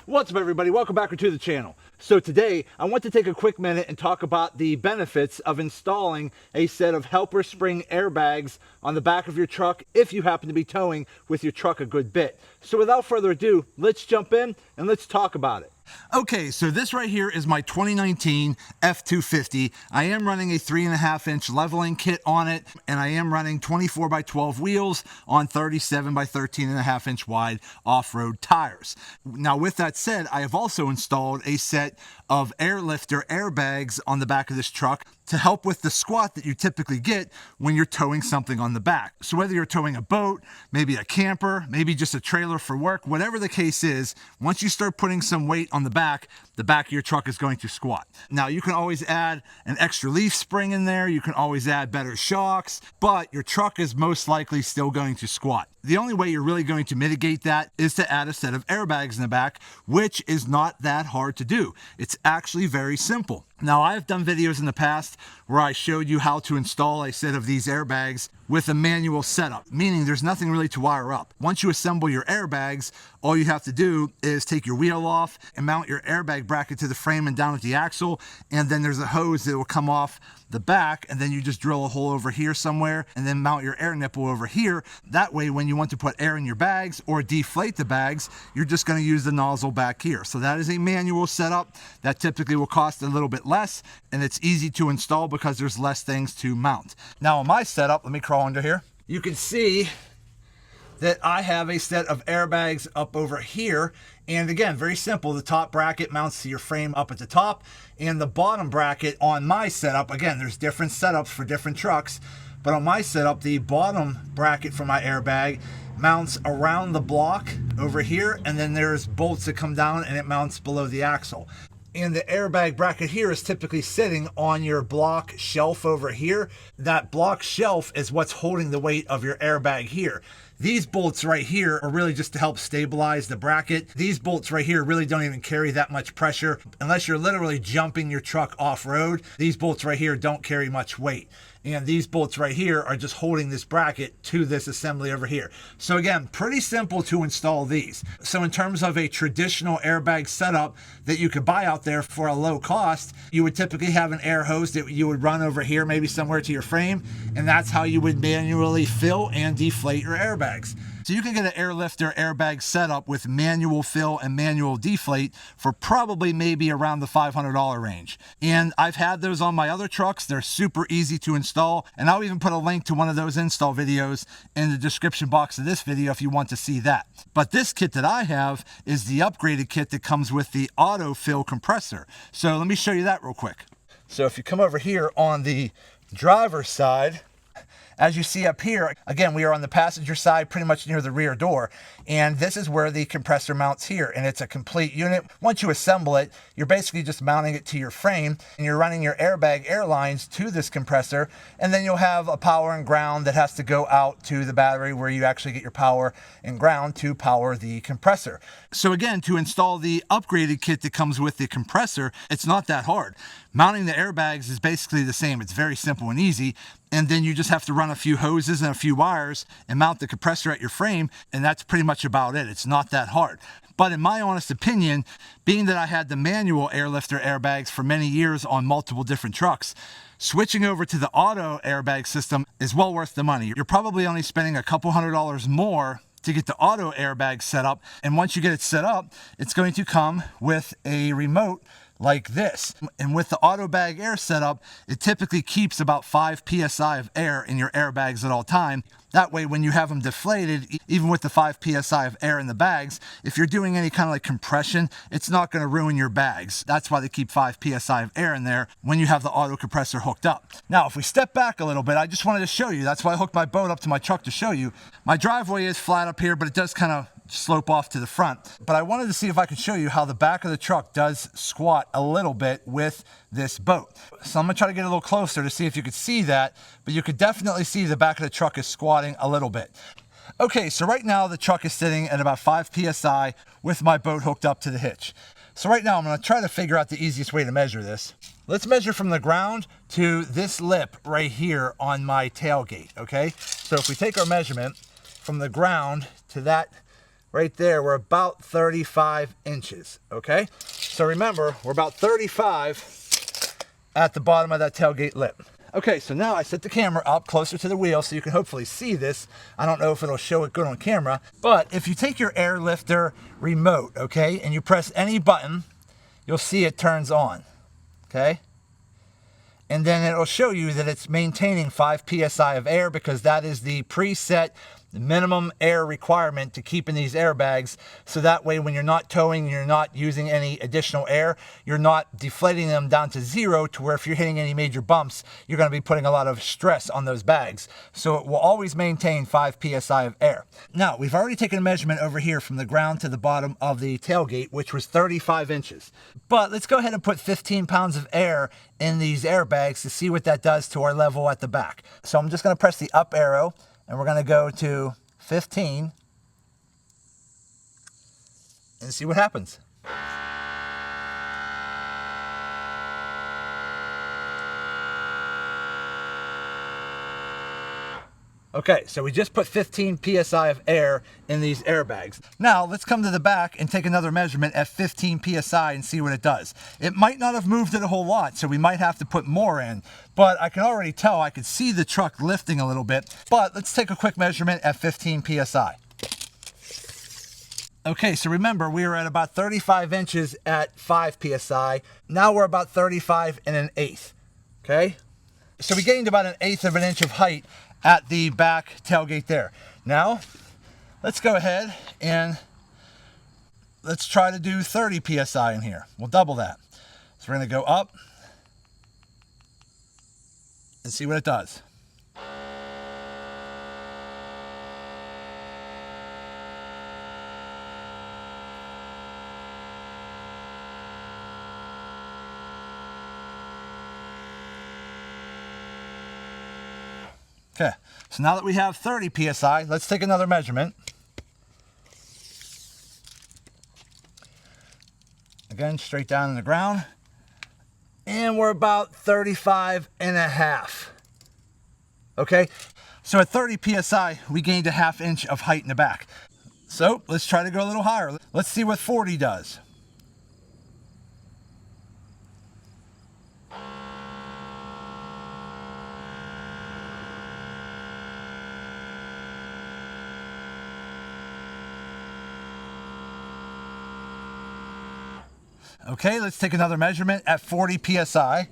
What's up, everybody? Welcome back to the channel. So today I want to take a quick minute and talk about the benefits of installing a set of helper spring airbags on the back of your truck if you happen to be towing with your truck a good bit. So without further ado, let's jump in and let's talk about it. Okay, so this right here is my 2019 F250. I am running a 3.5-inch leveling kit on it, and I am running 24 by 12 wheels on 37 by 13.5-inch wide off-road tires. Now, with that said, I have also installed a set of Airlifter airbags on the back of this truck to help with the squat that you typically get when you're towing something on the back. So whether you're towing a boat, maybe a camper, maybe just a trailer for work, whatever the case is, once you start putting some weight on the back of your truck is going to squat. Now, you can always add an extra leaf spring in there. You can always add better shocks, but your truck is most likely still going to squat. The only way you're really going to mitigate that is to add a set of airbags in the back, which is not that hard to do. It's actually very simple. Now, I've done videos in the past where I showed you how to install a set of these airbags with a manual setup, meaning there's nothing really to wire up. Once you assemble your airbags, all you have to do is take your wheel off and mount your airbag bracket to the frame and down at the axle, and then there's a hose that will come off the back, and then you just drill a hole over here somewhere and then mount your air nipple over here. That way, when you want to put air in your bags or deflate the bags, you're just going to use the nozzle back here. So that is a manual setup that typically will cost a little bit less, and it's easy to install because there's less things to mount. Now, on my setup, let me crawl under here. You can see that I have a set of airbags up over here. And again, very simple. The top bracket mounts to your frame up at the top, and the bottom bracket on my setup, again, there's different setups for different trucks, but on my setup, the bottom bracket for my airbag mounts around the block over here, and then there's bolts that come down and it mounts below the axle. And the airbag bracket here is typically sitting on your block shelf over here. That block shelf is what's holding the weight of your airbag here. These bolts right here are really just to help stabilize the bracket. These bolts right here really don't even carry that much pressure. Unless you're literally jumping your truck off-road, these bolts right here don't carry much weight. And these bolts right here are just holding this bracket to this assembly over here. So again, pretty simple to install these. So in terms of a traditional airbag setup that you could buy out there for a low cost, you would typically have an air hose that you would run over here, maybe somewhere to your frame, and that's how you would manually fill and deflate your airbags. So you can get an Airlifter airbag setup with manual fill and manual deflate for probably maybe around the $500 range. And I've had those on my other trucks. They're super easy to install. And I'll even put a link to one of those install videos in the description box of this video if you want to see that. But this kit that I have is the upgraded kit that comes with the auto fill compressor. So let me show you that real quick. So if you come over here on the driver's side, as you see up here, again, we are on the passenger side, pretty much near the rear door. And this is where the compressor mounts here. And it's a complete unit. Once you assemble it, you're basically just mounting it to your frame, and you're running your airbag air lines to this compressor. And then you'll have a power and ground that has to go out to the battery where you actually get your power and ground to power the compressor. So again, to install the upgraded kit that comes with the compressor, it's not that hard. Mounting the airbags is basically the same. It's very simple and easy. And then you just have to run a few hoses and a few wires and mount the compressor at your frame, and that's pretty much about it. It's not that hard. But in my honest opinion, being that I had the manual Airlifter airbags for many years on multiple different trucks, switching over to the auto airbag system is well worth the money. You're probably only spending a couple $100 more to get the auto airbag set up. And once you get it set up, it's going to come with a remote like this. And with the auto bag air setup, it typically keeps about 5 psi of air in your airbags at all time. That way, when you have them deflated, even with the 5 psi of air in the bags, if you're doing any kind of like compression, it's not going to ruin your bags. That's why they keep 5 psi of air in there when you have the auto compressor hooked up. Now, if we step back a little bit, I just wanted to show you. That's why I hooked my boat up to my truck to show you. My driveway is flat up here, but it does kind of slope off to the front. But I wanted to see if I could show you how the back of the truck does squat a little bit with this boat. So I'm gonna try to get a little closer to see if you could see that, but you could definitely see the back of the truck is squatting a little bit. Okay, so right now the truck is sitting at about 5 psi with my boat hooked up to the hitch. So right now I'm gonna try to figure out the easiest way to measure this. Let's measure from the ground to this lip right here on my tailgate, okay? So if we take our measurement from the ground to that right there, we're about 35 inches, okay? So remember, we're about 35 at the bottom of that tailgate lip. Okay, so now I set the camera up closer to the wheel so you can hopefully see this. I don't know if it'll show it good on camera, but if you take your air lifter remote, okay, and you press any button, you'll see it turns on, okay? And then it'll show you that it's maintaining 5 psi of air because that is the preset minimum air requirement to keep in these airbags. So that way when you're not towing, you're not using any additional air, you're not deflating them down to 0 to where if you're hitting any major bumps, you're going to be putting a lot of stress on those bags. So it will always maintain 5 psi of air. Now, we've already taken a measurement over here from the ground to the bottom of the tailgate, which was 35 inches. But let's go ahead and put 15 pounds of air in these airbags to see what that does to our level at the back. So I'm just going to press the up arrow and we're going to go to 15 and see what happens. Okay, so we just put 15 psi of air in these airbags. Now let's come to the back and take another measurement at 15 psi and see what it does. It might not have moved it a whole lot, so we might have to put more in, but I can already tell, I could see the truck lifting a little bit. But let's take a quick measurement at 15 psi. Okay, so remember we were at about 35 inches at 5 psi. Now we're about 35 and 1/8. Okay, so we gained about 1/8 of an inch of height at the back tailgate there. Now, let's go ahead and let's try to do 30 psi in here. We'll double that. So we're going to go up and see what it does. Okay, so now that we have 30 psi, let's take another measurement. Again, straight down in the ground. And we're about 35 and 1/2. Okay, so at 30 psi, we gained 1/2 inch of height in the back. So let's try to go a little higher. Let's see what 40 does. Okay, let's take another measurement at 40 psi.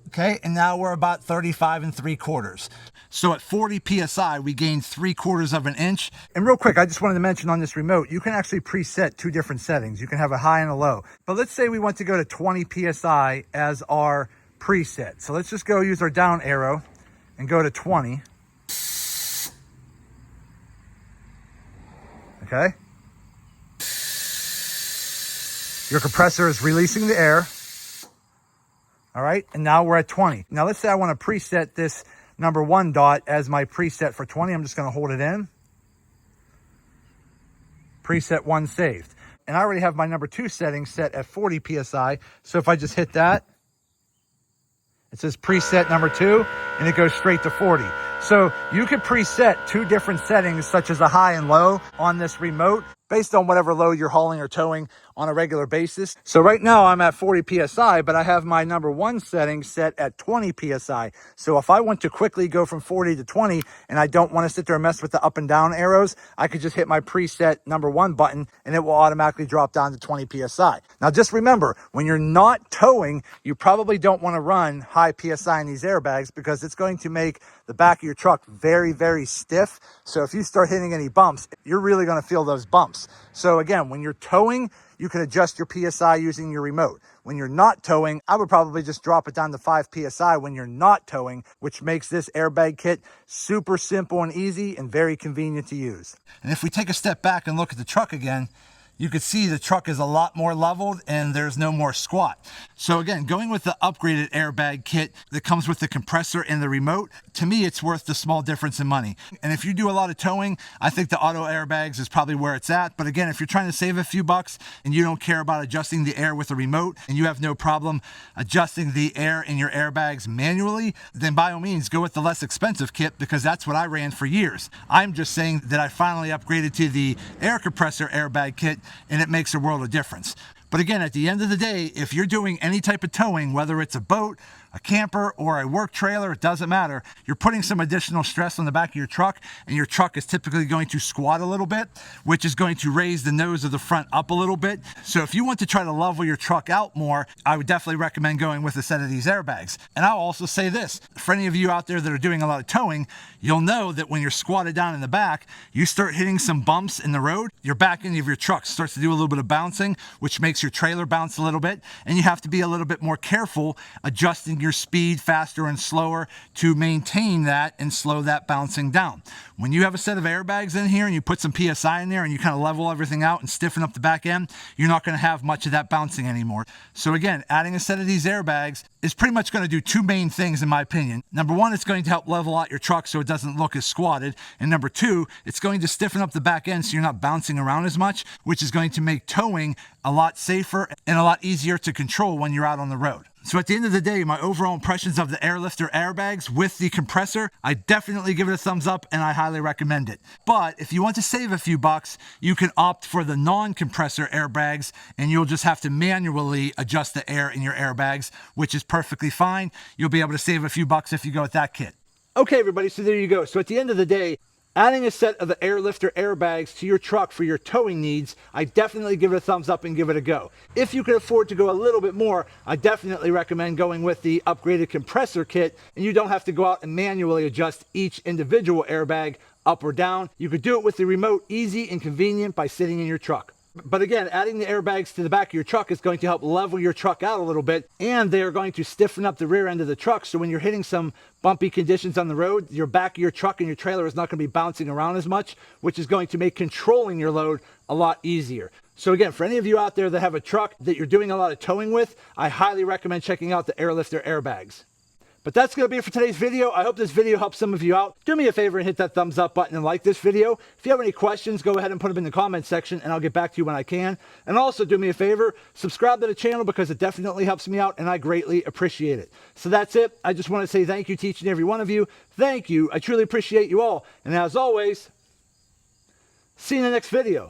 Okay, and now we're about 35 3/4. So at 40 psi, we gained 3/4 of an inch. And real quick, I just wanted to mention on this remote, you can actually preset 2 different settings. You can have a high and a low. But let's say we want to go to 20 psi as our preset. So let's just go use our down arrow and go to 20. Okay. Your compressor is releasing the air. All right, and now we're at 20. Now let's say I want to preset this number 1 dot as my preset for 20. I'm just going to hold it in. Preset 1 saved. And I already have my number 2 setting set at 40 psi. So if I just hit that, it says preset number 2, and it goes straight to 40. So you could preset 2 different settings, such as a high and low, on this remote based on whatever load you're hauling or towing on a regular basis. So right now I'm at 40 psi, but I have my number 1 setting set at 20 psi. So if I want to quickly go from 40 to 20 and I don't want to sit there and mess with the up and down arrows, I could just hit my preset number 1 button and it will automatically drop down to 20 psi. Now just remember, when you're not towing, you probably don't want to run high psi in these airbags because it's going to make the back of your truck very, very stiff. So if you start hitting any bumps, you're really going to feel those bumps. So again, when you're towing, you can adjust your PSI using your remote. When you're not towing, I would probably just drop it down to 5 PSI when you're not towing, which makes this airbag kit super simple and easy and very convenient to use. And if we take a step back and look at the truck again, you can see the truck is a lot more leveled and there's no more squat. So again, going with the upgraded airbag kit that comes with the compressor and the remote, to me, it's worth the small difference in money. And if you do a lot of towing, I think the auto airbags is probably where it's at. But again, if you're trying to save a few bucks and you don't care about adjusting the air with a remote and you have no problem adjusting the air in your airbags manually, then by all means, go with the less expensive kit, because that's what I ran for years. I'm just saying that I finally upgraded to the air compressor airbag kit, and it makes a world of difference. But again, at the end of the day, if you're doing any type of towing, whether it's a boat, a camper, or a work trailer, it doesn't matter. You're putting some additional stress on the back of your truck, and your truck is typically going to squat a little bit, which is going to raise the nose of the front up a little bit. So if you want to try to level your truck out more, I would definitely recommend going with a set of these airbags. And I'll also say this, for any of you out there that are doing a lot of towing, you'll know that when you're squatted down in the back, you start hitting some bumps in the road, your back end of your truck starts to do a little bit of bouncing, which makes your trailer bounce a little bit, and you have to be a little bit more careful adjusting your speed faster and slower to maintain that and slow that bouncing down. When you have a set of airbags in here and you put some PSI in there and you kind of level everything out and stiffen up the back end, you're not going to have much of that bouncing anymore. So again, adding a set of these airbags is pretty much going to do two main things in my opinion. Number one, it's going to help level out your truck so it doesn't look as squatted. And number two, it's going to stiffen up the back end so you're not bouncing around as much, which is going to make towing a lot safer and a lot easier to control when you're out on the road. So at the end of the day, my overall impressions of the Airlifter airbags with the compressor, I definitely give it a thumbs up and I highly recommend it. But if you want to save a few bucks, you can opt for the non-compressor airbags and you'll just have to manually adjust the air in your airbags, which is perfectly fine. You'll be able to save a few bucks if you go with that kit. Okay, everybody, so there you go. So at the end of the day, adding a set of the Airlifter airbags to your truck for your towing needs, I definitely give it a thumbs up and give it a go. If you can afford to go a little bit more, I definitely recommend going with the upgraded compressor kit, and you don't have to go out and manually adjust each individual airbag up or down. You could do it with the remote, easy and convenient by sitting in your truck. But again, adding the airbags to the back of your truck is going to help level your truck out a little bit, and they are going to stiffen up the rear end of the truck. So when you're hitting some bumpy conditions on the road, your back of your truck and your trailer is not going to be bouncing around as much, which is going to make controlling your load a lot easier. So again, for any of you out there that have a truck that you're doing a lot of towing with, I highly recommend checking out the Airlifter airbags. But that's going to be it for today's video. I hope this video helps some of you out. Do me a favor and hit that thumbs up button and like this video. If you have any questions, go ahead and put them in the comments section and I'll get back to you when I can. And also do me a favor, subscribe to the channel because it definitely helps me out and I greatly appreciate it. So that's it. I just want to say thank you to each and every one of you. Thank you. I truly appreciate you all. And as always, see you in the next video.